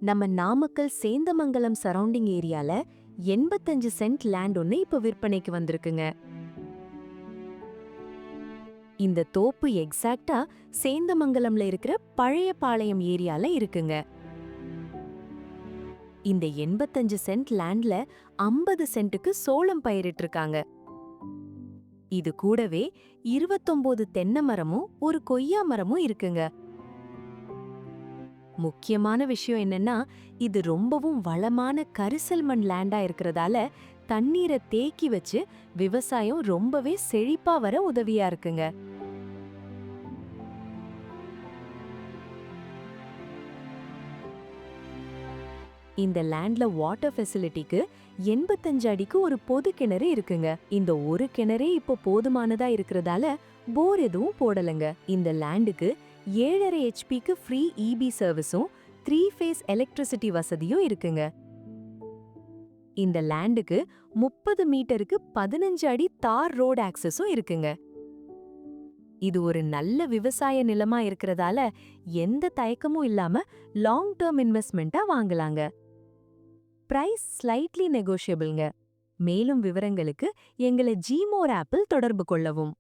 நம்ம நாமக்கல் சேந்தமங்கலம் சரௌண்டிங் ஏரியால 85 cent land ஒன்னு இப்ப விற்பனைக்கு வந்திருக்குங்க. இந்த தோப்பு எக்ஸாக்ட்டா சேந்தமங்கலம்ல இருக்கிற பழைய பாளையம் ஏரியால இருக்குங்க. இந்த 85 சென்ட் லேண்ட்ல 50 சென்ட்டுக்கு சோளம் பயிரிட்டிருக்காங்க. இது கூடவே 29 தென்னை மரமும் ஒரு கொய்யா மரமும் இருக்குங்க. முக்கியமான விஷயம் என்னன்னா, இது ரொம்பவும் வளமான கரிசல் மண் லேண்டா இருக்கிறதால தண்ணீரை தேக்கி வச்சு விவசாயம் ரொம்பவே செழிப்பா வர உதவியா இருக்குங்க. இந்த லேண்ட்ல வாட்டர் ஃபெசிலிட்டிக்கு 85 அடிக்கு ஒரு பொது கிணறு இருக்குங்க. இந்த ஒரு கிணறே இப்போ போதுமானதா இருக்கிறதால போர் எதுவும் போடலங்க. இந்த லேண்டுக்கு 7.5 ஹெச்பிக்கு ஃப்ரீ இபி சர்வீஸும் 3 ஃபேஸ் எலக்ட்ரிசிட்டி வசதியும் இருக்குங்க. இந்த லேண்டுக்கு 30 மீட்டருக்கு 15 அடி தார் ரோடு ஆக்சஸும் இருக்குங்க. இது ஒரு நல்ல விவசாய நிலமா இருக்கிறதால எந்த தயக்கமும் இல்லாம லாங் டேர்ம் இன்வெஸ்ட்மெண்ட்டா வாங்கலாங்க. பிரைஸ் ஸ்லைட்லி நெகோஷியபிள்ங்க. மேலும் விவரங்களுக்கு எங்களை ஜிமோர் ஆப்பில் தொடர்பு கொள்ளவும்.